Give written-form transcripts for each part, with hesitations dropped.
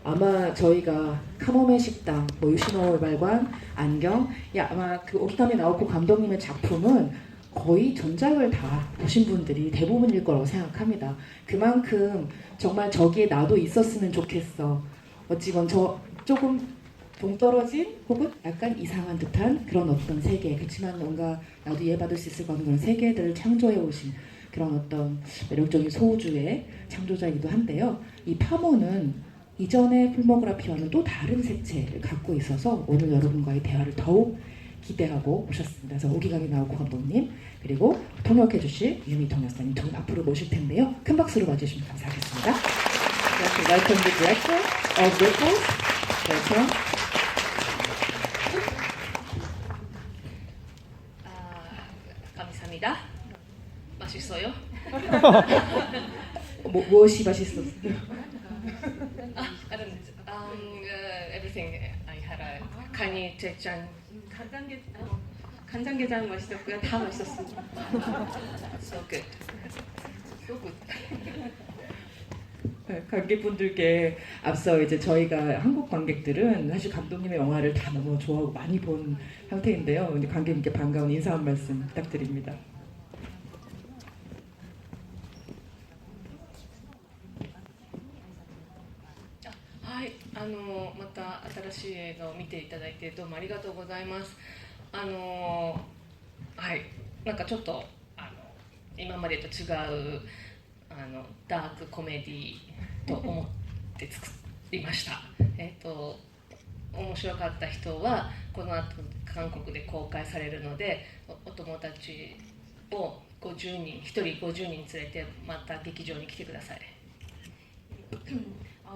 아마 저희가 카모메 식당, 뭐 유시노 발관, 안경, 아마 그 오키타미 나오코 감독님의 작품은 거의 전작을 다 보신 분들이 대부분일 거라고 생각합니다. 그만큼 정말 저기에 나도 있었으면 좋겠어. 어찌건 저 조금 동떨어진 혹은 약간 이상한 듯한 그런 어떤 세계, 그렇지만 뭔가 나도 이해받을 수 있을 것 같은 그런 세계들을 창조해 오신 그런 어떤 매력적인 소우주의 창조자이기도 한데요. 이 파모는 이전의 필모그래피와는 또 다른 색채를 갖고 있어서 오늘 여러분과의 대화를 더욱 기대하고 오셨습니다. 그래서 오기가미 나오코 감독님 그리고 통역해 주실 유미 통역사님 두 분 앞으로 모실 텐데요. 큰 박수로 맞으시면 감사하겠습니다. Welcome the director of Ripples. Welcome. 감사합니다. 맛있어요? 무엇이 맛있었어요? Everything I had a 간이 대짠 간장게장 맛있었고요. 다 맛있었습니다. So good. So good. 관객분들께 앞서 이제 저희가 한국 관객들은 사실 감독님의 영화를 다 너무 좋아하고 많이 본 상태인데요. 근데 관객님께 반가운 인사 한 말씀 부탁드립니다. はい、また新しい映画を見ていただいてどうもありがとうございます。はい、なんかちょっと今までと違うダークコメディと思って作りました。面白かった人はこの後韓国で公開されるので、お友達を50人、1人50人連れてまた劇場に来てください。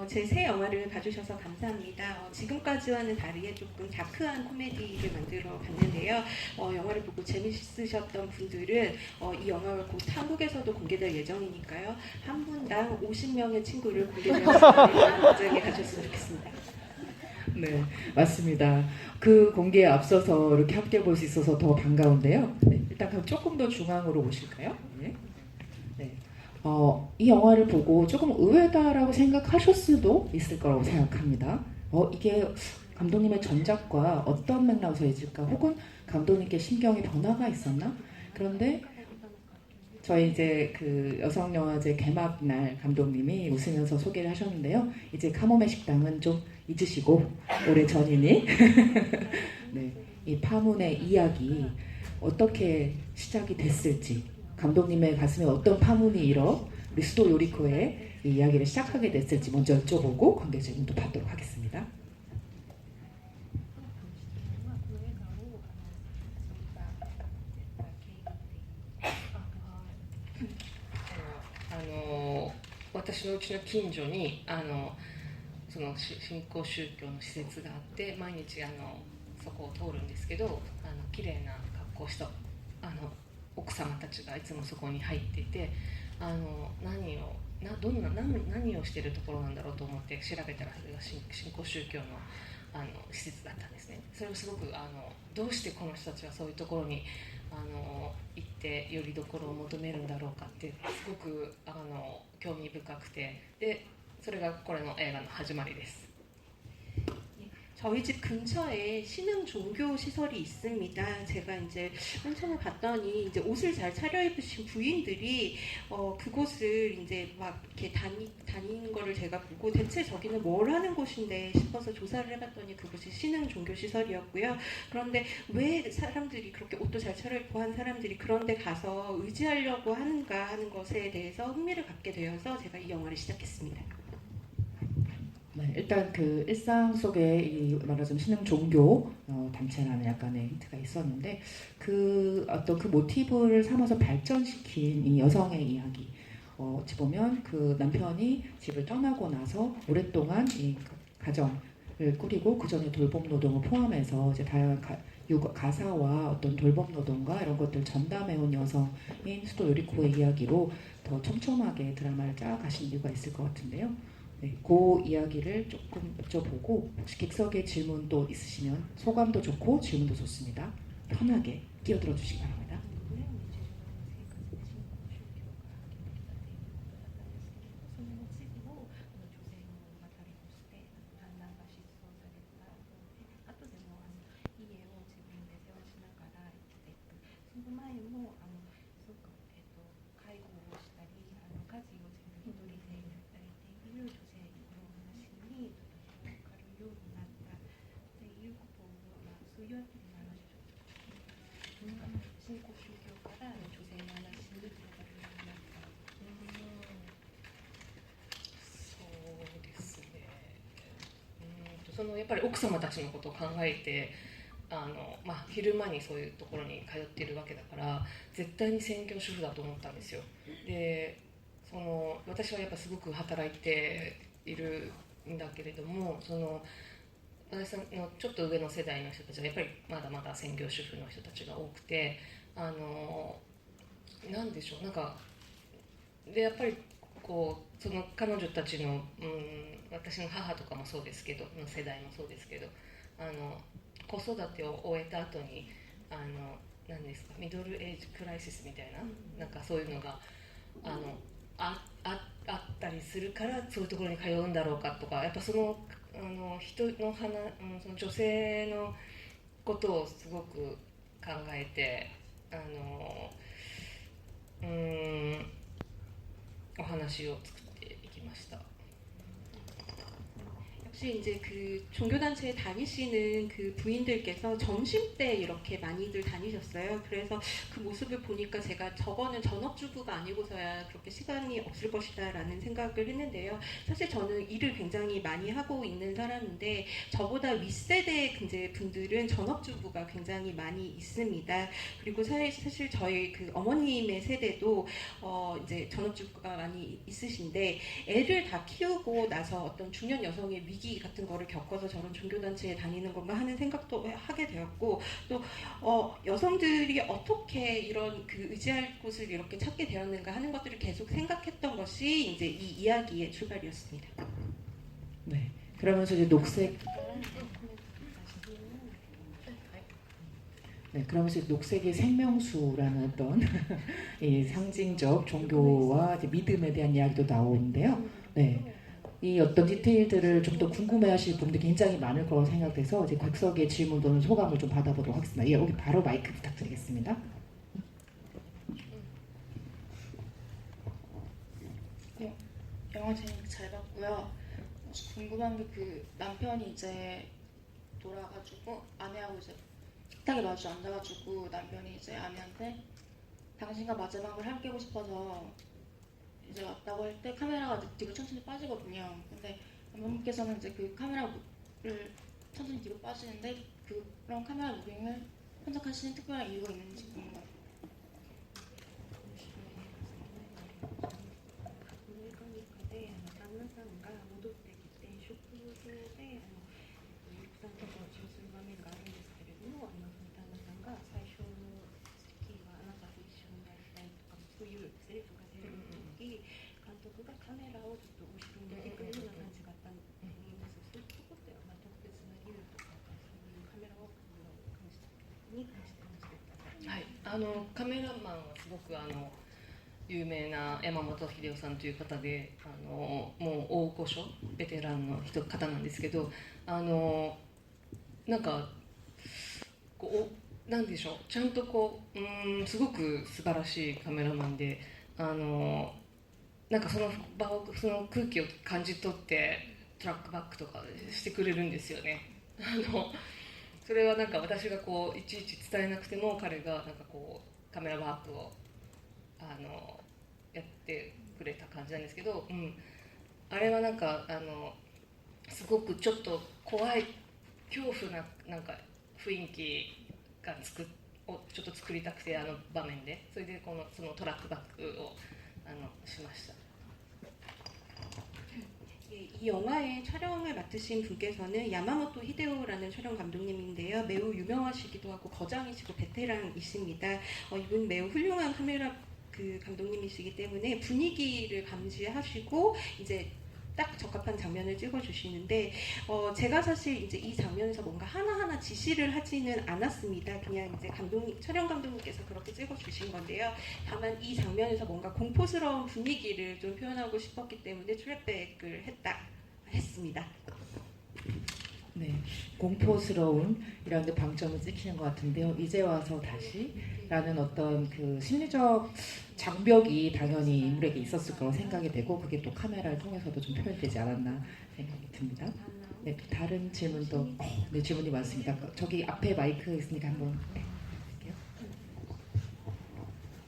제 새 영화를 봐주셔서 감사합니다. 지금까지와는 다르게 조금 다크한 코미디를 만들어 봤는데요. 영화를 보고 재밌으셨던 분들은 이 영화가 곧 한국에서도 공개될 예정이니까요. 한 분당 50명의 친구를 공개되었으면 굉장히 가셨으면 좋겠습니다. 네, 맞습니다. 그 공개에 앞서서 이렇게 함께 볼 수 있어서 더 반가운데요. 네, 일단 그럼 조금 더 중앙으로 오실까요? 네. 네. 이 영화를 보고 조금 의외다라고 생각하실 수도 있을 거라고 생각합니다. 이게 감독님의 전작과 어떤 맥락에서 있을까? 혹은 감독님께 심경의 변화가 있었나? 그런데 저희 이제 그 여성영화제 개막 날 감독님이 웃으면서 소개를 하셨는데요. 이제 카모메 식당은 좀 잊으시고 오래 전이니 네, 이 파문의 이야기 어떻게 시작이 됐을지 감독님의 가슴에 어떤 파문이 일어 우리 수도 요리코의 이 이야기를 시작하게 됐을지 먼저 여쭤보고 관계 질문도 받도록 하겠습니다. 아, 私のうちの近所にその新興宗教の施設があって毎日そこを通るんですけど綺麗な格好をした奥様たちがいつもそこに入っていて何をしているところなんだろうと思って調べたらそれが新興宗教の施設だったんですね。それをすごくどうしてこの人たちはそういうところに行ってよりどころを求めるんだろうかってすごく興味深くてでそれがこれの映画の始まりです。 저희 집 근처에 신흥 종교 시설이 있습니다. 제가 이제 한참을 봤더니 이제 옷을 잘 차려입으신 부인들이 그곳을 이제 막 이렇게 다니는 거를 제가 보고 대체 저기는 뭘 하는 곳인데 싶어서 조사를 해봤더니 그곳이 신흥 종교 시설이었고요. 그런데 왜 사람들이 그렇게 옷도 잘 차려입고 한 사람들이 그런데 가서 의지하려고 하는가 하는 것에 대해서 흥미를 갖게 되어서 제가 이 영화를 시작했습니다. 네, 일단 그 일상 속에 이 말하자면 신흥 종교 단체라는 약간의 힌트가 있었는데 그 어떤 그 모티브를 삼아서 발전시킨 이 여성의 이야기. 어찌 보면 그 남편이 집을 떠나고 나서 오랫동안 이 가정을 꾸리고 그 전에 돌봄 노동을 포함해서 이제 다양한 가사와 어떤 돌봄 노동과 이런 것들 전담해온 여성인 수도 요리코의 이야기로 더 촘촘하게 드라마를 짜가신 이유가 있을 것 같은데요. 네, 그 이야기를 조금 여쭤보고 혹시 객석에 질문도 있으시면 소감도 좋고 질문도 좋습니다. 편하게 끼어들어 주시기 바랍니다. そのやっぱり奥様たちのことを考えて昼間にそういうところに通っているわけだから絶対に専業主婦だと思ったんですよ。で私はやっぱすごく働いているんだけれども私さんのちょっと上の世代の人たちはやっぱりまだまだ専業主婦の人たちが多くてなんでしょうでやっぱりその彼女たちの、私の母とかもそうですけどの世代もそうですけど子育てを終えた後に何ですかミドルエイジクライシスみたいなそういうのがあったりするからそういうところに通うんだろうかとかやっぱ人のその女性のことをすごく考えてお話を作っていきました。 역시 이제 그 종교단체에 다니시는 그 부인들께서 점심 때 이렇게 많이들 다니셨어요. 그래서 그 모습을 보니까 제가 저거는 전업주부가 아니고서야 그렇게 시간이 없을 것이다라는 생각을 했는데요. 사실 저는 일을 굉장히 많이 하고 있는 사람인데 저보다 윗세대 이제 분들은 전업주부가 굉장히 많이 있습니다. 그리고 사실 저희 그 어머님의 세대도 이제 전업주부가 많이 있으신데 애를 다 키우고 나서 어떤 중년 여성의 위기 같은 거를 겪어서 저런 종교단체에 다니는 건가 하는 생각도 하게 되었고 또 여성들이 어떻게 이런 그 의지할 곳을 이렇게 찾게 되었는가 하는 것들을 계속 생각했던 것이 이제 이 이야기의 출발이었습니다. 네. 그러면서 이제 그러면서 녹색의 생명수라는 어떤 이 상징적 종교와 이제 믿음에 대한 이야기도 나오는데요. 네. 이 어떤 디테일들을 좀 더 궁금해하실 분들이 굉장히 많을 거라고 생각돼서 이제 객석의 질문 또는 소감을 좀 받아보도록 하겠습니다. 예, 여기 바로 마이크 부탁드리겠습니다. 영화 재밌게 잘 봤고요. 궁금한 게 그 남편이 이제 돌아가지고 아내하고 이제 식탁에 마주 앉아가지고 남편이 이제 아내한테 당신과 마지막을 함께하고 싶어서 이제 왔다고 할 때 카메라가 뒤로 천천히 빠지거든요. 근데 남편분께서는 이제 그 카메라를 천천히 뒤로 빠지는데 그런 카메라 무빙을 선택하시는 특별한 이유가 있는지 궁금해요. カメラマンはすごく有名な山本秀夫さんという方でもう大御所ベテランの方なんですけどなんでしょうちゃんとすごく素晴らしいカメラマンでその場をその空気を感じ取ってトラックバックとかしてくれるんですよね。それは私がいちいち伝えなくても彼がカメラワークをやってくれた感じなんですけど、あれはすごくちょっと怖い恐怖な雰囲気をちょっと作りたくて場面でそれでそのトラックバックをしました。 이 영화의 촬영을 맡으신 분께서는 야마모토 히데오라는 촬영 감독님인데요. 매우 유명하시기도 하고 거장이시고 베테랑이십니다. 이분 매우 훌륭한 카메라 감독님이시기 때문에 분위기를 감지하시고 이제 딱 적합한 장면을 찍어주시는데 제가 사실 이제 이 장면에서 뭔가 하나하나 지시를 하지는 않았습니다. 그냥 이제 촬영 감독님께서 그렇게 찍어주신 건데요. 다만 이 장면에서 뭔가 공포스러운 분위기를 좀 표현하고 싶었기 때문에 트랙백을 했습니다. 네, 공포스러운 이런 데 방점을 찍히는 것 같은데요. 이제 와서 다시라는 어떤 그 심리적 장벽이 당연히 인물에게 있었을 거라고 생각이 되고 그게 또 카메라를 통해서도 좀 표현되지 않았나 생각이 듭니다. 네, 또 다른 질문도 네, 질문이 많습니다. 저기 앞에 마이크 있으니까 한번 할게요.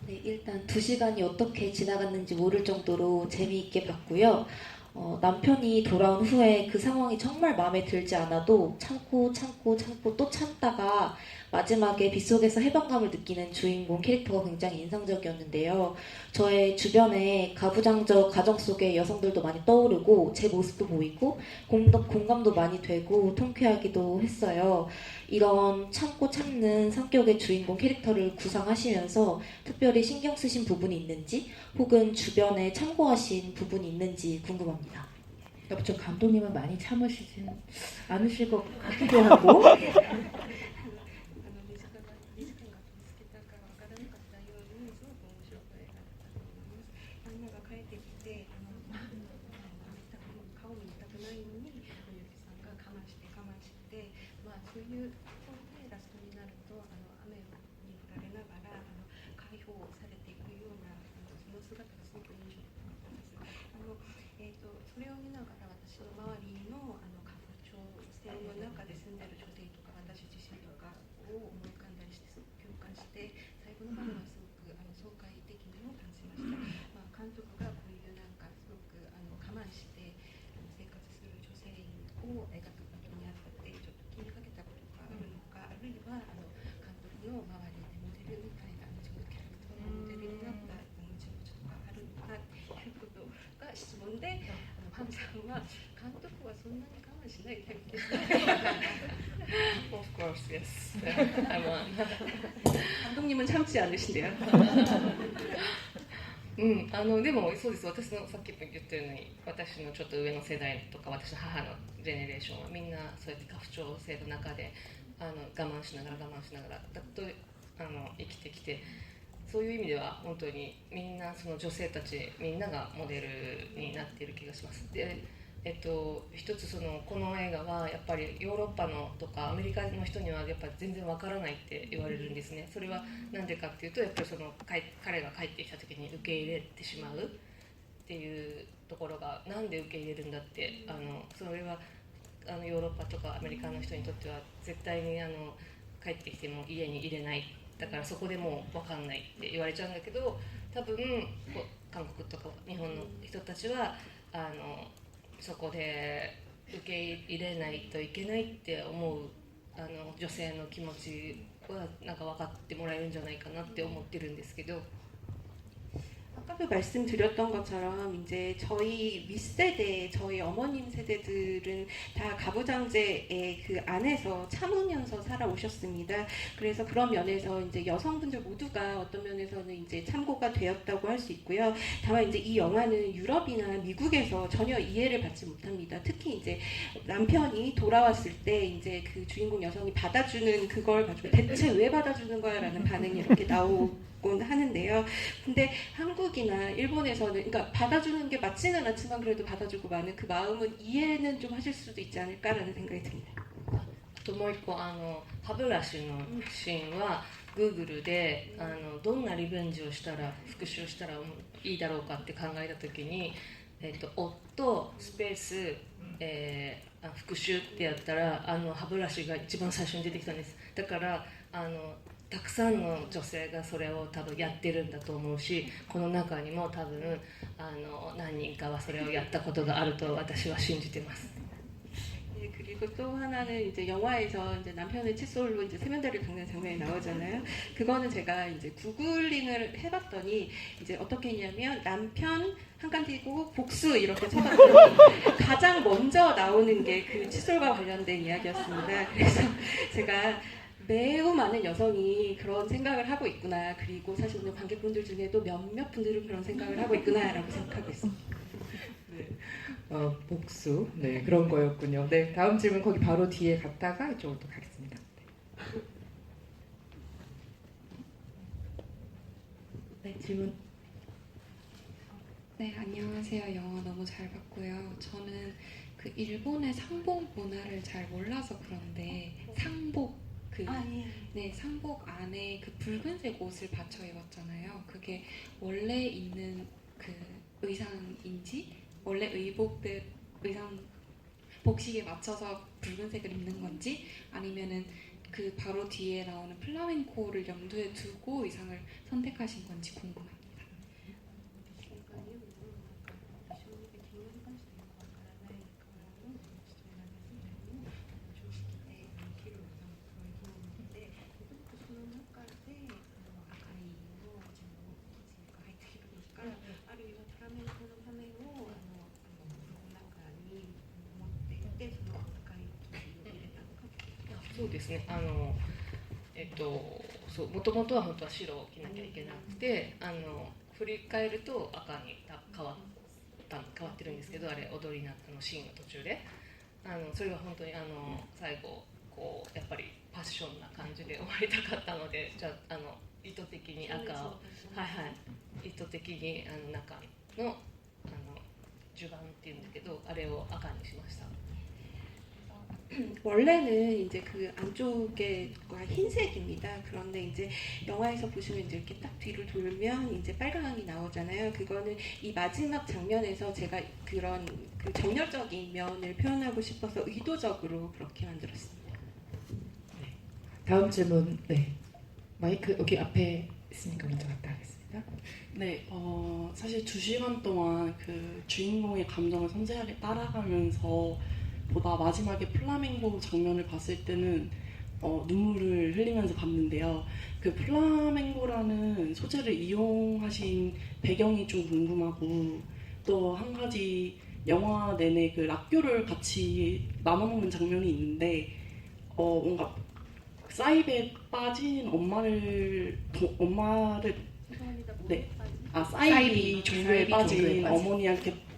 네, 일단 2시간이 어떻게 지나갔는지 모를 정도로 재미있게 봤고요. 남편이 돌아온 후에 그 상황이 정말 마음에 들지 않아도 참고 또 참다가 마지막에 빗속에서 해방감을 느끼는 주인공 캐릭터가 굉장히 인상적이었는데요. 저의 주변에 가부장적 가정 속의 여성들도 많이 떠오르고 제 모습도 보이고 공감도 많이 되고 통쾌하기도 했어요. 이런 참고 참는 성격의 주인공 캐릭터를 구상하시면서 특별히 신경 쓰신 부분이 있는지 혹은 주변에 참고하신 부분이 있는지 궁금합니다. 저 감독님은 많이 참으시진 않으실 것 같기도 하고 短いが見つけたかわからなかったようにすごく面白く映画だったと思います。みんなが帰ってきて顔見たくないのにゆきさんが我慢して、そういうところでラストになると雨に降られながら解放されていくようなその姿がすごく印象的だったんです。それを見ながら私の周りの家父長制の中で住んでる女性とか私自身とかを思い浮かんだりしてすごく共感して最後の部分はすごく爽快的なのを感じました。監督がこういうなんかすごく我慢して生活する女性を描くことにあたってちょっと気にかけたことがあるのか、あるいは監督の周りでモデルみたいな自分のキャラクターのモデルになった人物とかあるのかということが質問で、ファンさんは監督はそんなに我慢しないタイプですかOf course, yes. I want. 감독님은 참지 않으신대요. でもそうです。私のさっき言ったように私のちょっと上の世代とか私の母のジェネレーションはみんなそうやって家父長制の中で我慢しながらだと生きてきて、そういう意味では本当にみんなその女性たちみんながモデルになっている気がします。で一つこの映画はやっぱりヨーロッパのとかアメリカの人にはやっぱり全然わからないって言われるんですね。それはなんでかっていうとやっぱり彼が帰ってきた時に受け入れてしまうっていうところがなんで受け入れるんだってそれはヨーロッパとかアメリカの人にとっては絶対に帰ってきても家に入れないだからそこでもう分かんないって言われちゃうんだけど、多分韓国とか日本の人たちはそこで受け入れないといけないって思う女性の気持ちはなんか分かってもらえるんじゃないかなって思ってるんですけど。 아까도 말씀드렸던 것처럼 이제 저희 윗세대, 저희 어머님 세대들은 다 가부장제의 그 안에서 참으면서 살아오셨습니다. 그래서 그런 면에서 이제 여성분들 모두가 어떤 면에서는 이제 참고가 되었다고 할 수 있고요. 다만 이제 이 영화는 유럽이나 미국에서 전혀 이해를 받지 못합니다. 특히 이제 남편이 돌아왔을 때 이제 그 주인공 여성이 받아주는 그걸 가지고 대체 왜 받아주는 거야라는 반응이 이렇게 나오곤 하는데요. 근데 한국이나 일본에서는 그러니까 받아주는 게 맞지는 않지만 그래도 받아주고 마는 그 마음은 이해는 좀 하실 수도 있지 않을까라는 생각이 듭니다. もう一個歯ブラシのシーンは Google でどんなリベンジをしたら復讐したらいいだろうかって考えた時に、夫スペース、復讐ってやったら歯ブラシが一番最初に出てきたんです。だからたくさんの女性がそれを多分やってるんだと思うし、この中にも多分何人かはそれをやったことがあると私は信じてます。 네, 그리고 또 하나는 이제 영화에서 이제 남편의 칫솔로 이제 세면대를 닦는 장면이 나오잖아요. 그거는 제가 이제 구글링을 해봤더니 이제 어떻게 했냐면 남편 한칸 띄고 복수 이렇게 쳐봤더니 가장 먼저 나오는 게 그 칫솔과 관련된 이야기였습니다. 그래서 제가 매우 많은 여성이 그런 생각을 하고 있구나. 그리고 사실 오늘 관객분들 중에도 몇몇 분들은 그런 생각을 하고 있구나라고 생각하고 있습니다. 네. 복수 네 그런 거였군요. 네 다음 질문 거기 바로 뒤에 갔다가 이쪽으로 또 가겠습니다. 네 질문. 네, 안녕하세요. 영화 너무 잘 봤고요. 저는 그 일본의 상복 문화를 잘 몰라서 그런데 상복 네, 상복 안에 그 붉은색 옷을 받쳐 입었잖아요. 그게 원래 있는 그 의상인지 원래 의복들 의상 복식에 맞춰서 붉은색을 입는 건지 아니면은 그 바로 뒤에 나오는 플라멩코를 염두에 두고 의상을 선택하신 건지 궁금합니다. そうですね。そう、もともとは本当は白を着なきゃいけなくて、振り返ると赤に変わってるんですけど、あれ踊りのシーンの途中で、それは本当に最後こうやっぱりパッションな感じで終わりたかったので、じゃあ意図的に赤を、はいはい、意図的に中の襦袢っていうんだけど、あれを赤にしました。 원래는 이제 그 안쪽에가 흰색입니다. 그런데 이제 영화에서 보시면 이제 이렇게 딱 뒤를 돌면 이제 빨강이 나오잖아요. 그거는 이 마지막 장면에서 제가 그런 그 정열적인 면을 표현하고 싶어서 의도적으로 그렇게 만들었습니다. 다음 질문. 네. 마이크 여기 앞에 있으니까 먼저 갔다 하겠습니다. 네, 사실 2시간 동안 그 주인공의 감정을 섬세하게 따라가면서 보다 마지막에 플라멩고 장면을 봤을 때는 눈물을 흘리면서 봤는데요. 그 플라멩고라는 소재를 이용하신 배경이 좀 궁금하고, 또 한 가지 영화 내내 그 락교를 같이 나눠 먹는 장면이 있는데 뭔가 사이비에 빠진 엄마를 네, 사이비 종교에 빠진 어머니한테서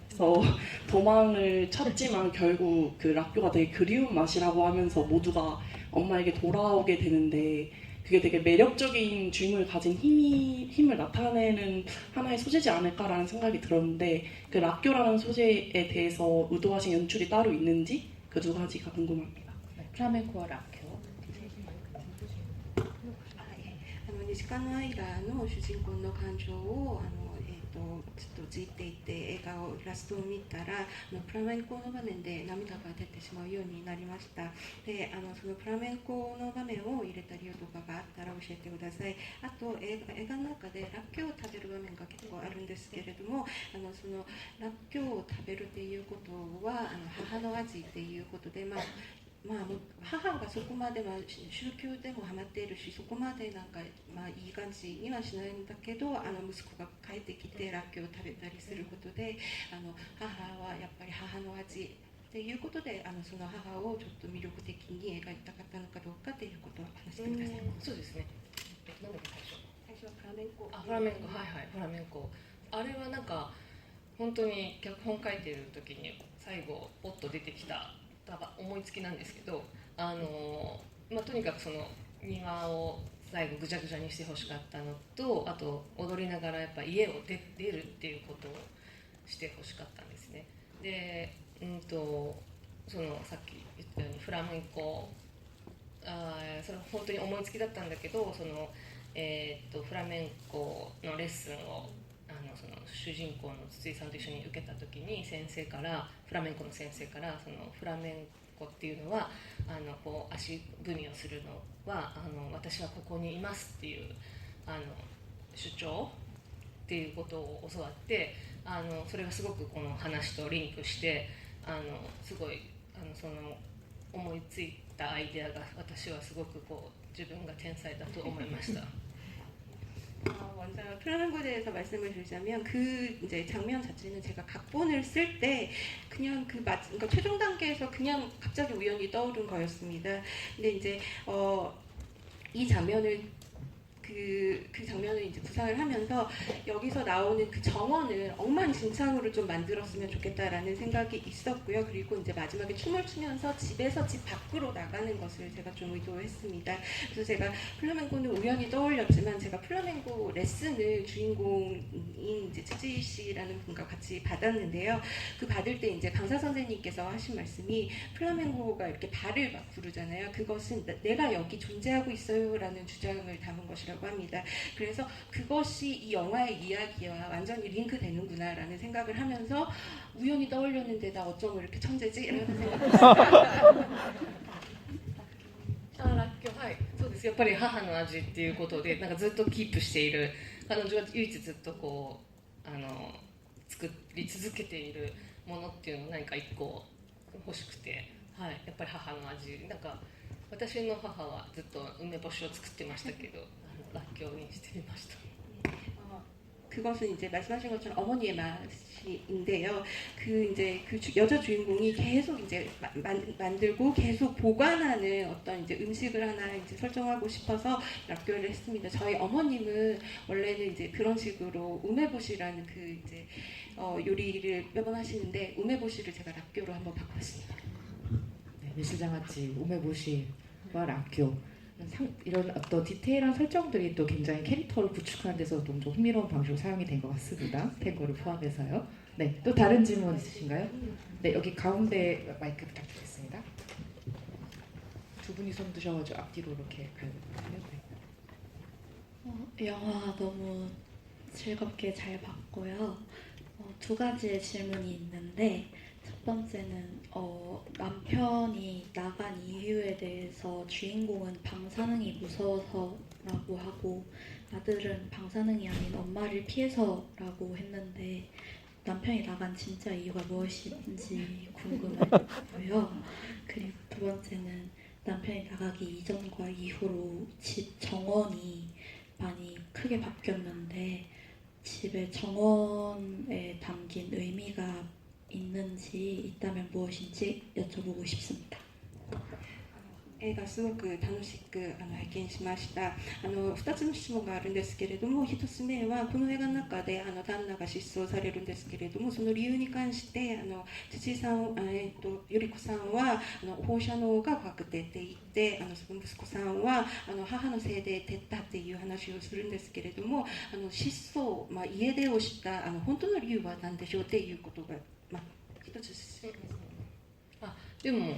도망을 쳤지만 결국 그 락교가 되게 그리운 맛이라고 하면서 모두가 엄마에게 돌아오게 되는데, 그게 되게 매력적인 주인공을 가진 힘을 나타내는 하나의 소재지 않을까라는 생각이 들었는데, 그 락교라는 소재에 대해서 의도하신 연출이 따로 있는지 그 두 가지가 궁금합니다. 플라멩코와 락교. 西川のアイラの主人公の感情をちょっとじっていって映画をラストを見たらプラメンコの場面で涙が出てしまうようになりました。でそのプラメンコの場面を入れた理由とかがあったら教えてください。あと映画の中でラッキョウを食べる場面が結構あるんですけれども、そのラッキョウを食べるっていうことは母の味っていうことで、母がそこまで宗教でもハマっているし、そこまでなんかいい感じにはしないんだけど、息子が帰ってきてラッキョウを食べたりすることで、母はやっぱり母の味っていうことでその母をちょっと魅力的に描いたかったのかどうかっていうことを話してください。そうですね。なんだっけ最初はフラメンコ。フラメンコ、はいはい、フラメンコ。あれはなんか本当に脚本書いてる時に最後ポッと出てきた思いつきなんですけど、とにかくその庭を最後ぐちゃぐちゃにしてほしかったのと、あと踊りながらやっぱ家を出るっていうことをしてほしかったんですね。で、そのさっき言ったようにフラメンコ、それは本当に思いつきだったんだけど、そのフラメンコのレッスンをその主人公の筒井さんと一緒に受けた時にフラメンコの先生からそのフラメンコっていうのはこう足踏みをするのは私はここにいますっていう主張っていうことを教わって、それがすごくこの話とリンクしてすごいその思いついたアイデアが私はすごくこう自分が天才だと思いました。 먼저 플라멩고에 대해서 말씀을 드리자면 그 이제 장면 자체는 제가 각본을 쓸 때 그냥 그러니까 최종 단계에서 그냥 갑자기 우연히 떠오른 거였습니다. 근데 이제 이 장면을 그 장면을 이제 구상을 하면서 여기서 나오는 그 정원을 엉망진창으로 좀 만들었으면 좋겠다라는 생각이 있었고요. 그리고 이제 마지막에 춤을 추면서 집에서 집 밖으로 나가는 것을 제가 좀 의도했습니다. 그래서 제가 플라멩코는 우연히 떠올렸지만 제가 플라멩코 레슨을 주인공인 이제 최지희 씨라는 분과 같이 받았는데요. 그 받을 때 이제 강사 선생님께서 하신 말씀이 플라멩코가 이렇게 발을 막 구르잖아요. 그것은 내가 여기 존재하고 있어요라는 주장을 담은 것이라고 합니다. 그래서 그것이 이 영화의 이야기와 완전히 링크되는구나라는 생각을 하면서 우연히 떠올렸는데 나 어쩜 이렇게 천재지? 이런 생각했습니다. らっきょう、はい、そうです。やっぱり母の味っていうことでなんかずっとキープしている彼女が唯一ずっとこう作り続けているものっていうのを何か一個欲しくて、はい、やっぱり母の味なんか私の母はずっと梅干しを作ってましたけどらっきょうにしてみました。 그것은 이제 말씀하신 것처럼 어머니의 맛인데요. 여자 주인공이 계속 이제 만들고 계속 보관하는 어떤 이제 음식을 하나 이제 설정하고 싶어서 락교를 했습니다. 저희 어머님은 원래는 이제 그런 식으로 우메보시라는 그 이제 요리를 매번 하시는데 우메보시를 제가 락교로 한번 바꿨습니다. 네, 미술장아찌, 우메보시와 락교 이런 어떤 디테일한 설정들이 또 굉장히 캐릭터를 구축하는 데서 좀 흥미로운 방식으로 사용이 된 것 같습니다. 탱고를 포함해서요. 네, 또 다른 질문 있으신가요? 네, 여기 가운데 마이크 부탁드리겠습니다. 두 분이 손 드셔가지고 앞뒤로 이렇게 가요. 네. 영화 너무 즐겁게 잘 봤고요. 두 가지의 질문이 있는데 첫 번째는 남편이 나간 이유에 대해서 주인공은 방사능이 무서워서라고 하고 아들은 방사능이 아닌 엄마를 피해서라고 했는데 남편이 나간 진짜 이유가 무엇인지 궁금하고요. 그리고 두 번째는 남편이 나가기 이전과 이후로 집 정원이 많이 크게 바뀌었는데 집의 정원에 담긴 의미가 있는지 있다면 무엇인지 여쭤보고 싶습니다. 映画すごく楽しく拝見しました。2つの質問があるんですけれども、1つ目はこの映画の中で旦那が失踪されるんですけれども、その理由に関して辻井さん、ゆり子さんは放射能が確定って言ってその息子さんは母のせいで出たっていう話をするんですけれども、失踪、家出をした本当の理由は何でしょうっていうことが、一つでも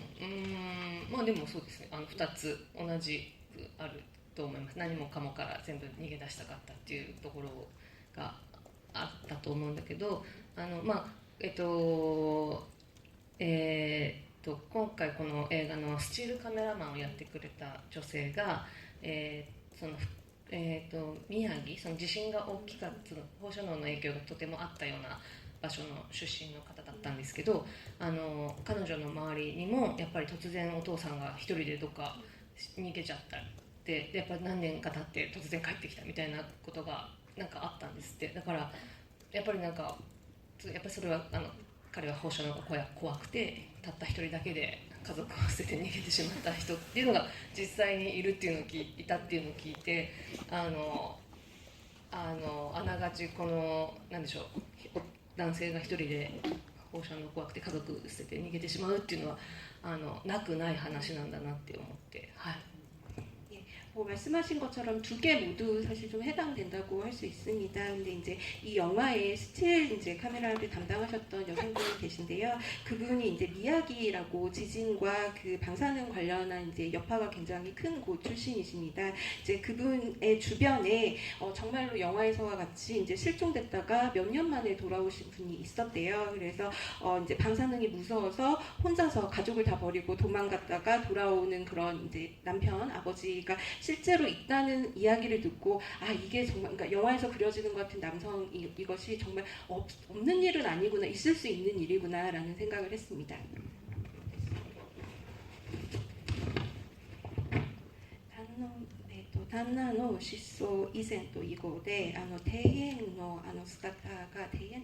まあでもそうですね、2つ同じくあると思います。何もかもから全部逃げ出したかったっていうところがあったと思うんだけど、今回この映画のスチールカメラマンをやってくれた女性が、宮城、その地震が大きかった、放射能の影響がとてもあったような場所の出身の方だったんですけど、彼女の周りにもやっぱり突然お父さんが一人でどっか逃げちゃったでやっぱ何年か経って突然帰ってきたみたいなことがなんかあったんですって。だからやっぱりそれは彼は放射能が怖くてたった一人だけで家族を捨てて逃げてしまった人っていうのが実際にいたっていうのを聞いて、あながちこのなんでしょう、男性が一人で放射能怖くて家族捨てて逃げてしまうっていうのはなくない話なんだなって思って、はい。 말씀하신 것처럼 두 개 모두 사실 좀 해당된다고 할 수 있습니다. 근데 이제 이 영화의 스틸 이제 카메라를 담당하셨던 여성분이 계신데요. 그분이 이제 미야기라고 지진과 그 방사능 관련한 이제 여파가 굉장히 큰 곳 출신이십니다. 이제 그분의 주변에 정말로 영화에서와 같이 이제 실종됐다가 몇 년 만에 돌아오신 분이 있었대요. 그래서 이제 방사능이 무서워서 혼자서 가족을 다 버리고 도망갔다가 돌아오는 그런 이제 남편, 아버지가 실제로 있다는 이야기를 듣고 이게 정말 그러니까 영화에서 그려지는 것 같은 남성 이것이 정말 없는 일은 아니구나, 있을 수 있는 일이구나라는 생각을 했습니다. 旦那の失踪以前と以後で庭園の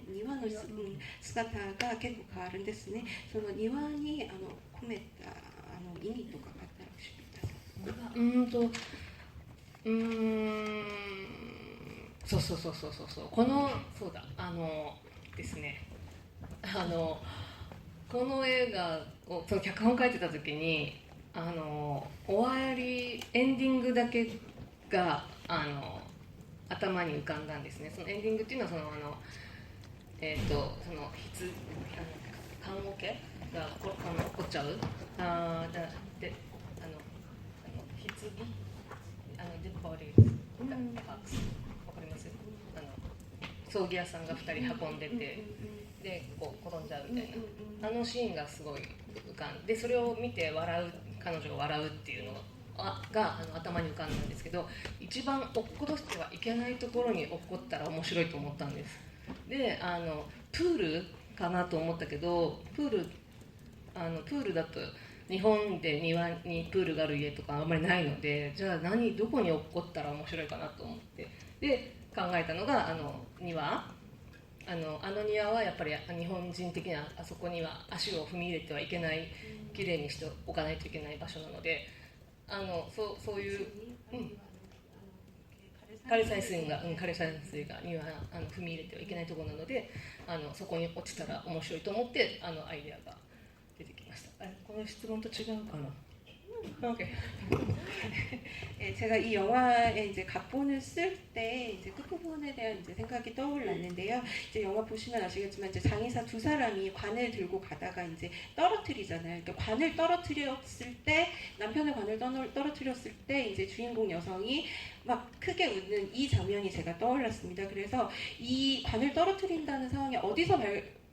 庭の姿が結構変わるんですね。その庭に込めた意味とかがあったら教えてください。そうですね、この映画をその脚本書いてた時に終わりエンディングだけが頭に浮かんだんですね。そのエンディングっていうのは棺桶が起こっちゃうでデッドボディパークスわかります？葬儀屋さんが2人運んでてでこう転んじゃうみたいなシーンがすごい浮かんで、それを見て彼女が笑うっていうのが頭に浮かんだんですけど、一番落っことしてはいけないところに落っこったら面白いと思ったんです。でプールかなと思ったけどプールだと日本で庭にプールがある家とかあんまりないので、じゃあどこに落っこったら面白いかなと思って、で考えたのが庭。あの庭はやっぱり日本人的なあそこには足を踏み入れてはいけない、きれいにしておかないといけない場所なので、そういう、枯山水がには踏み入れてはいけないところなので、そこに落ちたら面白いと思ってアイデアが出てきました。この質問と違うかな。오케이. 제가 이 영화의 이제 각본을 쓸 때 이제 끝부분에 대한 이제 생각이 떠올랐는데요. 이제 영화 보시면 아시겠지만 이제 장의사 두 사람이 관을 들고 가다가 이제 떨어뜨리잖아요. 그러니까 관을 떨어뜨렸을 때, 남편의 관을 떨어뜨렸을 때 이제 주인공 여성이 막 크게 웃는 이 장면이 제가 떠올랐습니다. 그래서 이 관을 떨어뜨린다는 상황이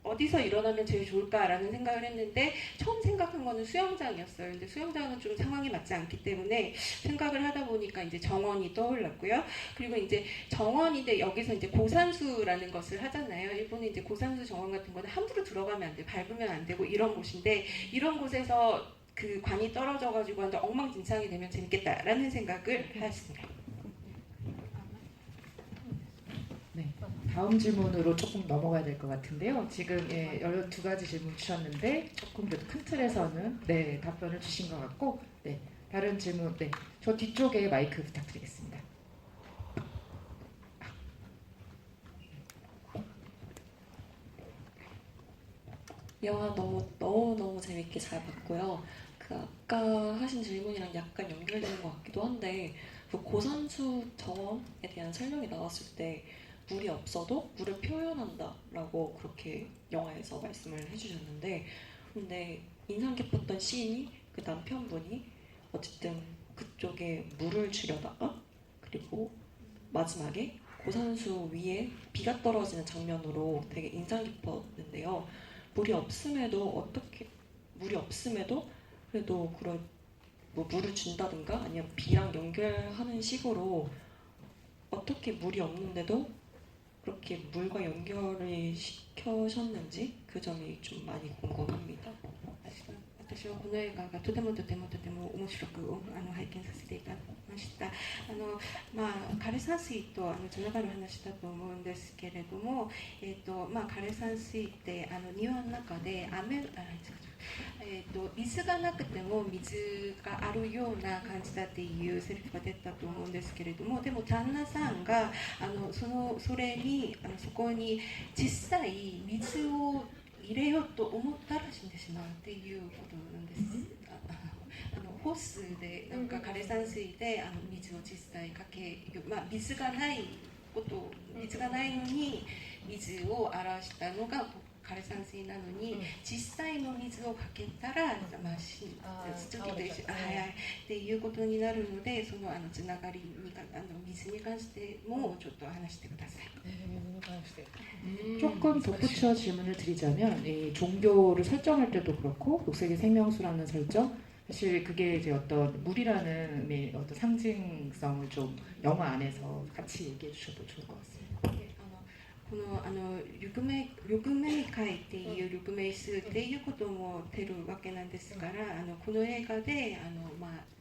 어디서 일어나면 제일 좋을까라는 생각을 했는데 처음 생각한 거는 수영장이었어요. 근데 수영장은 좀 상황이 맞지 않기 때문에 생각을 하다 보니까 이제 정원이 떠올랐고요. 그리고 이제 정원인데 여기서 이제 고산수라는 것을 하잖아요. 일본의 이제 고산수 정원 같은 거는 함부로 들어가면 안 돼, 밟으면 안 되고 이런 곳인데 이런 곳에서 그 관이 떨어져가지고 완전 엉망진창이 되면 재밌겠다라는 생각을 하였습니다. 다음 질문으로 조금 넘어가야 될 것 같은데요. 지금 12가지 질문 주셨는데 조금 그래도 큰 틀에서는 답변을 주신 것 같고, 다른 질문, 저 뒤쪽에 마이크 부탁드리겠습니다. 영화 너무 재밌게 잘 봤고요. 그 아까 하신 질문이랑 약간 연결되는 것 같기도 한데, 그 고산수 정원에 대한 설명이 나왔을 때 물이 없어도 물을 표현한다라고 그렇게 영화에서 말씀을 해주셨는데, 근데 인상 깊었던 씬이 그 남편분이 어쨌든 그쪽에 물을 주려다가 그리고 마지막에 고산수 위에 비가 떨어지는 장면으로 되게 인상 깊었는데요. 물이 없음에도 그래도 그런 뭐 물을 준다든가 아니면 비랑 연결하는 식으로 어떻게 물이 없는데도 그렇게 물과 연결을 시켜셨는지 그 점이 좀 많이 궁금합니다. 私はこの映画がとても面白く拝見させていただきました。枯山水とつながる話だと思うんですけれども、枯山水って庭の中で水がなくても水があるような感じだっていうセリフが出たと思うんですけれども、でも旦那さんがそこに実際水を入れようと思ったら死んでしまうっていうことなんです。ホースでなんか枯山水で水を実際かける、水がないのに水を荒したのが枯山水なのに、実際の水をかけたらちょっとっていうことになるので、そのつながりに水に関してもちょっと話してください。 조금 덧붙여 질문을 드리자면, 이 종교를 설정할 때도 그렇고 녹색의 생명수라는 설정, 사실 그게 이제 어떤 물이라는 어떤 상징성을 좀 영화 안에서 같이 얘기해 주셔도 좋을 것 같습니다. この緑明会っていう緑明数っていうことも出るわけなんですから、この映画で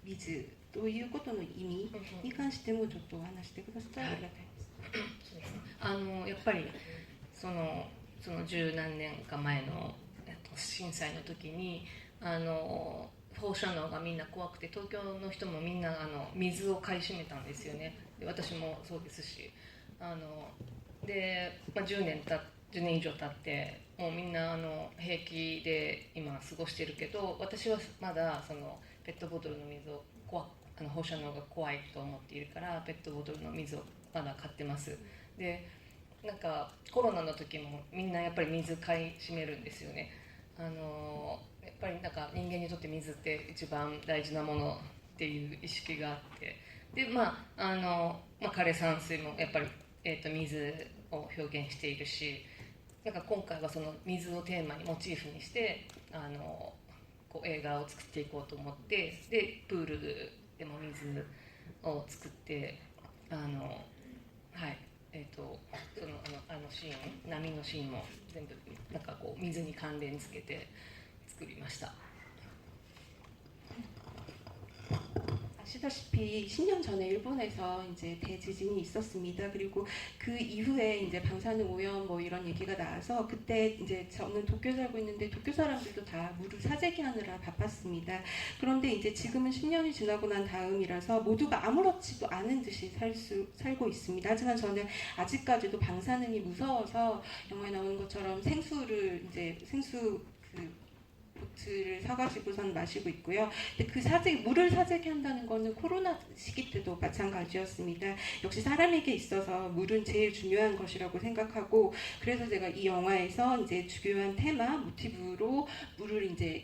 水ということの意味に関してもちょっとお話してくださったらありがたいです。やっぱりその十何年か前の震災の時に放射能がみんな怖くて、東京の人もみんな水を買い占めたんですよね。で私もそうですし、で、10年以上経ってもうみんな平気で今過ごしてるけど、私はまだそのペットボトルの水を放射能が怖いと思っているからペットボトルの水をまだ買ってます。でなんかコロナの時もみんなやっぱり水買い占めるんですよね。やっぱりなんか人間にとって水って一番大事なものっていう意識があって、で枯山水もやっぱり、水を表現しているし、なんか今回はその水をテーマにモチーフにしてこう映画を作っていこうと思って、でプールでも水を作ってそのシーン、波のシーンも全部なんかこう水に関連付けて作りました。 아시다시피 10년 전에 일본에서 이제 대지진이 있었습니다. 그리고 그 이후에 이제 방사능 오염 뭐 이런 얘기가 나와서 그때 이제 저는 도쿄에 살고 있는데 도쿄 사람들도 다 물을 사재기 하느라 바빴습니다. 그런데 이제 지금은 10년이 지나고 난 다음이라서 모두가 아무렇지도 않은 듯이 살고 있습니다. 하지만 저는 아직까지도 방사능이 무서워서 영화에 나오는 것처럼 생수 보트를 사가지고선 마시고 있고요. 근데 그 물을 사재기 한다는 거는 코로나 시기 때도 마찬가지였습니다. 역시 사람에게 있어서 물은 제일 중요한 것이라고 생각하고, 그래서 제가 이 영화에서 이제 주요한 테마 모티브로 물을 이제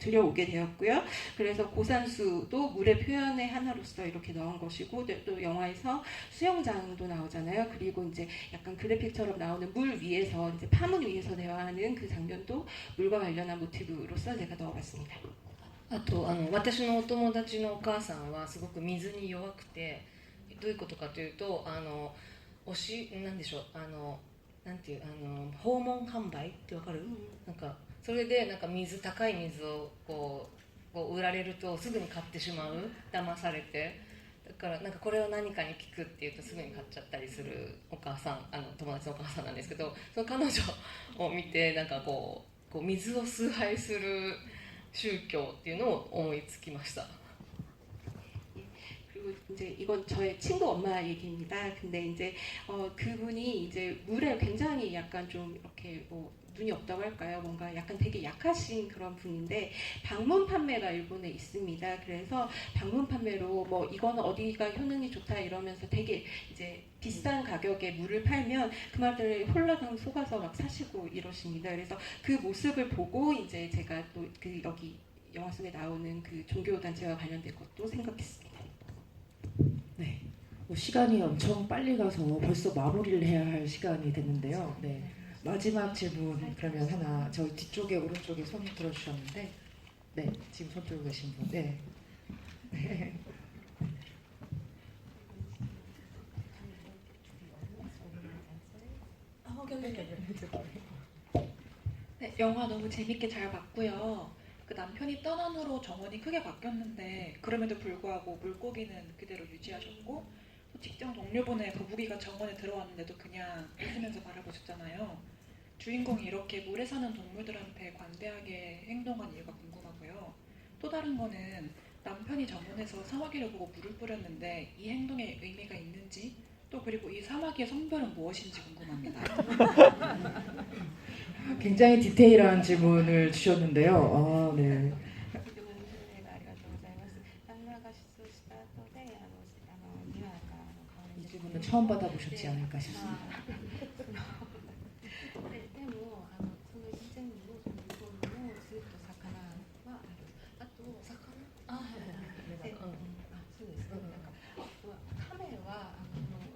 들여오게 되었고요. 그래서 고산수도 물의 표현의 하나로서 이렇게 넣은 것이고, 또 영화에서 수영장도 나오잖아요. 그리고 이제 약간 그래픽처럼 나오는 물 위에서 이제 파문 위에서 대화하는 그 장면도 물과 관련한 모티브로서 제가 넣어봤습니다. あと私のお友達のお母さんはすごく水に弱くて、どういうことかというとなんでしょうなんていう訪問販売ってわかる？なんかそれでなんか高い水をこう売られるとすぐに買ってしまう、騙されて。だからなんかこれを何かに聞くっていうとすぐに買っちゃったりするお母さん、友達のお母さんなんですけど、その彼女を見てなんかこう水を崇拝する宗教っていうのを思いつきました。 그리고 이제 이건 저의 친구 엄마 얘기입니다. 근데 이제 그분이 이제 물에 굉장히 약간 좀 이렇게 눈이 없다고 할까요? 뭔가 약간 되게 약하신 그런 분인데 방문 판매가 일본에 있습니다. 그래서 방문 판매로 뭐 이거는 어디가 효능이 좋다 이러면서 되게 이제 비싼 가격에 물을 팔면 그 말들에 홀라당 속아서 막 사시고 이러십니다. 그래서 그 모습을 보고 이제 제가 또 그 여기 영화 속에 나오는 그 종교 단체와 관련된 것도 생각했습니다. 네. 시간이 엄청 빨리 가서 벌써 마무리를 해야 할 시간이 됐는데요. 네. 마지막 질문 그러면 하나, 저 뒤쪽에 오른쪽에 손 들어주셨는데, 네, 지금 손 들고 계신 분, 네. 네. 네, 영화 너무 재밌게 잘 봤고요. 그 남편이 떠난 후로 정원이 크게 바뀌었는데 그럼에도 불구하고 물고기는 그대로 유지하셨고, 또 직장 동료분의 거북이가 정원에 들어왔는데도 그냥 웃으면서 바라보셨잖아요. 주인공이 이렇게 물에 사는 동물들한테 관대하게 행동한 이유가 궁금하고요. 또 다른 거는 남편이 정원에서 사마귀를 보고 물을 뿌렸는데 이 행동에 의미가 있는지, 또 그리고 이 사마귀의 성별은 무엇인지 궁금합니다. 굉장히 디테일한 질문을 주셨는데요. 네. 이 질문은 처음 받아보셨지 않을까 싶습니다. でもその以前にもその日本のずっと魚はある。あと魚、そうですね。なんか亀は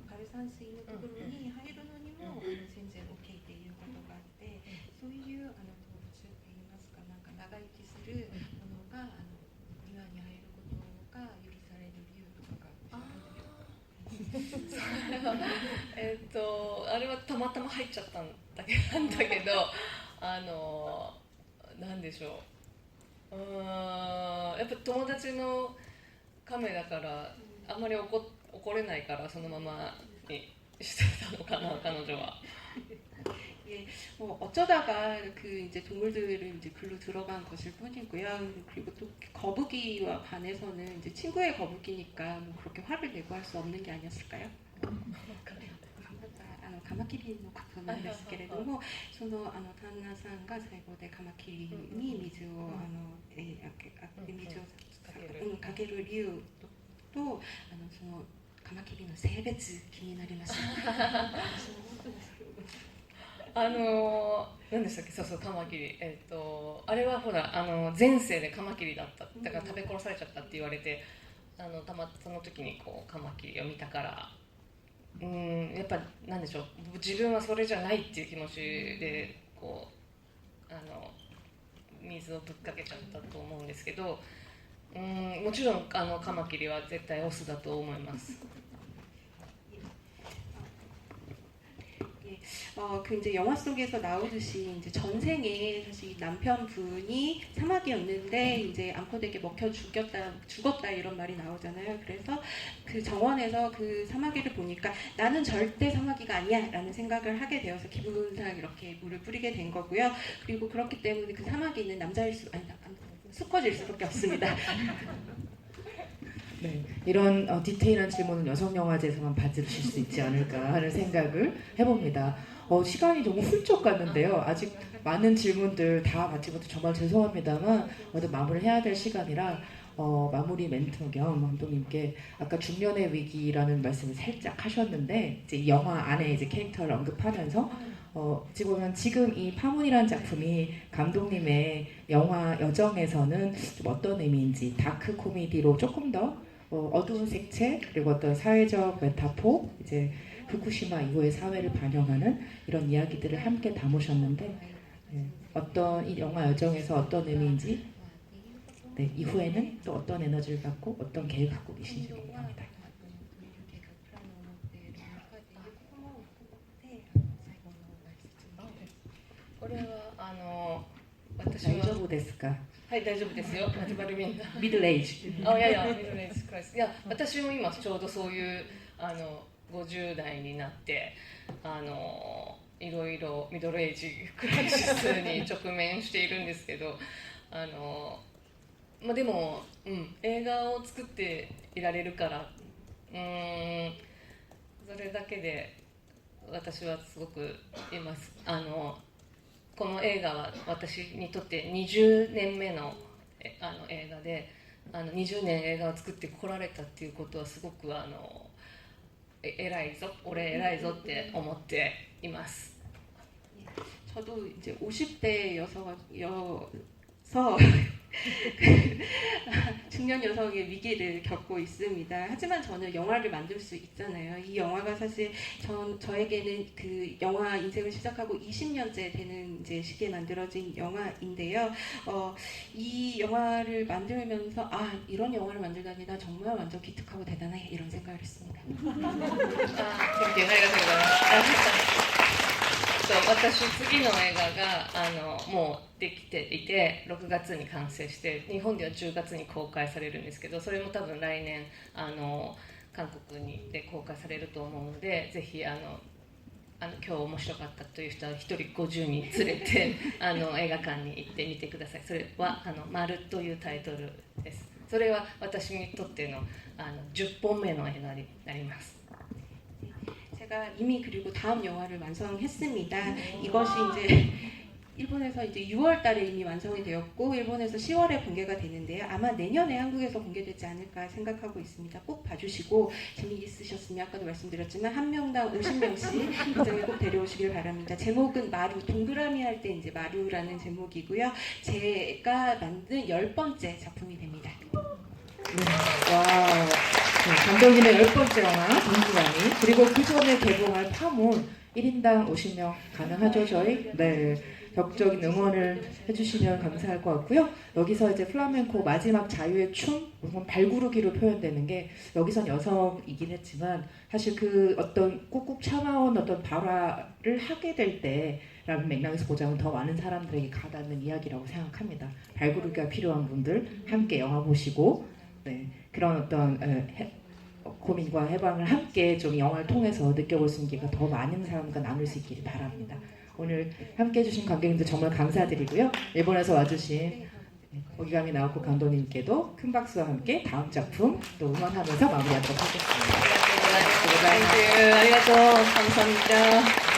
枯山水のところに入るのにも全然 OK っていうことがあって、そういう動物って言いますか、なんか長生きするものが庭に入ることが許される理由とかが。あれはたまたま入っちゃったんだけどなんでしょう、やっぱ友達の亀だからあんまり怒れないからそのままにしてたのかな彼女は。 예, 어쩌다가 그 이제 동물들을 이제 글로 들어간 것일 뿐이고요. 그리고 또 거북이와 관해서는 이제 친구의 거북이니까 뭐 그렇게 화를 내고 할 수 없는 게 아니었을까요? カマキリのことなんですけれども、その旦那さんが最後でカマキリに水をかける理由とそのカマキリの性別気になりました。何でしたっけ、そうカマキリ、あれはほら前世でカマキリだった、だから食べ殺されちゃったって言われて、その時にこうカマキリを見たから、やっぱなんでしょう、自分はそれじゃないっていう気持ちでこう水をぶっかけちゃったと思うんですけど、もちろんカマキリは絶対オスだと思います。그 이제 영화 속에서 나오듯이 이제 전생에 사실 남편분이 사마귀였는데 이제 암컷에게 먹혀 죽었다 이런 말이 나오잖아요. 그래서 그 정원에서 그 사마귀를 보니까 나는 절대 사마귀가 아니야라는 생각을 하게 되어서 기분상 이렇게 물을 뿌리게 된 거고요. 그리고 그렇기 때문에 그 사마귀는 수컷일 수밖에 없습니다. 네, 이런 디테일한 질문은 여성 영화제에서만 받으실 수 있지 않을까 하는 생각을 해봅니다. 시간이 너무 훌쩍 갔는데요. 아직 많은 질문들 다 받지 못해 정말 죄송합니다만 어제 마무리해야 될 시간이라 마무리 멘트 겸 감독님께 아까 중년의 위기라는 말씀을 살짝 하셨는데 이제 영화 안에 이제 캐릭터를 언급하면서 어찌 보면 지금 이 파문이라는 작품이 감독님의 영화 여정에서는 좀 어떤 의미인지 다크 코미디로 조금 더 어두운 색채 그리고 어떤 사회적 메타포 이제 후쿠시마 이후의 사회를 반영하는 이런 이야기들을 함께 담으셨는데 어떤 이 영화 여정에서 어떤 의미인지 이후에는 또 어떤 에너지를 갖고 어떤 계획을 갖고 계신지 궁금합니다. これは私は大丈夫ですか？はい大丈夫ですよ。始まるみんな。ミドルエイジ。いやいやミドルエイジクライス。いや私も今ちょうどそういう50代になっていろいろミドルエイジクライシスに直面しているんですけどでも、映画を作っていられるからそれだけで私はすごくいます。この映画は私にとって20年目の映画で20年映画を作ってこられたっていうことはすごく偉いぞ俺偉いぞって思っています。 저도 이제 50대여서 중년 여성의 위기를 겪고 있습니다. 하지만 저는 영화를 만들 수 있잖아요. 이 영화가 사실 저에게는 그 영화 인생을 시작하고 20년째 되는 이제 시기에 만들어진 영화인데요. 이 영화를 만들면서 이런 영화를 만들다니 나 정말 완전 기특하고 대단해 이런 생각을 했습니다. 私次の映画がもうできていて6月に完成して日本では10月に公開されるんですけどそれも多分来年韓国で公開されると思うのでぜひ今日面白かったという人は1人50人連れて映画館に行ってみてください。それは丸というタイトルです。それは私にとっての10本目の映画になります。 제가 이미 그리고 다음 영화를 완성했습니다. 이것이 이제 일본에서 이제 6월달에 이미 완성이 되었고 일본에서 10월에 공개가 되는데요. 아마 내년에 한국에서 공개되지 않을까 생각하고 있습니다. 꼭 봐주시고 재미있으셨으면 아까도 말씀드렸지만 한 명당 50명씩 극장에 꼭 데려오시길 바랍니다. 제목은 마루 동그라미 할 때 이제 마루라는 제목이고요. 제가 만든 10번째 작품이 됩니다. 와우. 감독님의 10번째 영화 동그라미 그리고 그 전에 개봉할 파문 1인당 50명 가능하죠 저희? 네 격적인 응원을 해주시면 감사할 것 같고요. 여기서 이제 플라멩코 마지막 자유의 춤 발구르기로 표현되는 게 여기선 여성이긴 했지만 사실 그 어떤 꾹꾹 참아온 어떤 발화를 하게 될 때라는 맥락에서 보자면 더 많은 사람들에게 가닿는 이야기라고 생각합니다. 발구르기가 필요한 분들 함께 영화 보시고 그런 어떤 고민과 해방을 함께 좀 영화를 통해서 느껴볼 수 있는 기회가 더 많은 사람과 나눌 수 있기를 바랍니다. 오늘 함께 해주신 관객님들 정말 감사드리고요. 일본에서 와주신 오기가미 나오코 감독님께도 큰 박수와 함께 다음 작품 또 응원하면서 마무리하도록 하겠습니다. 감사합니다.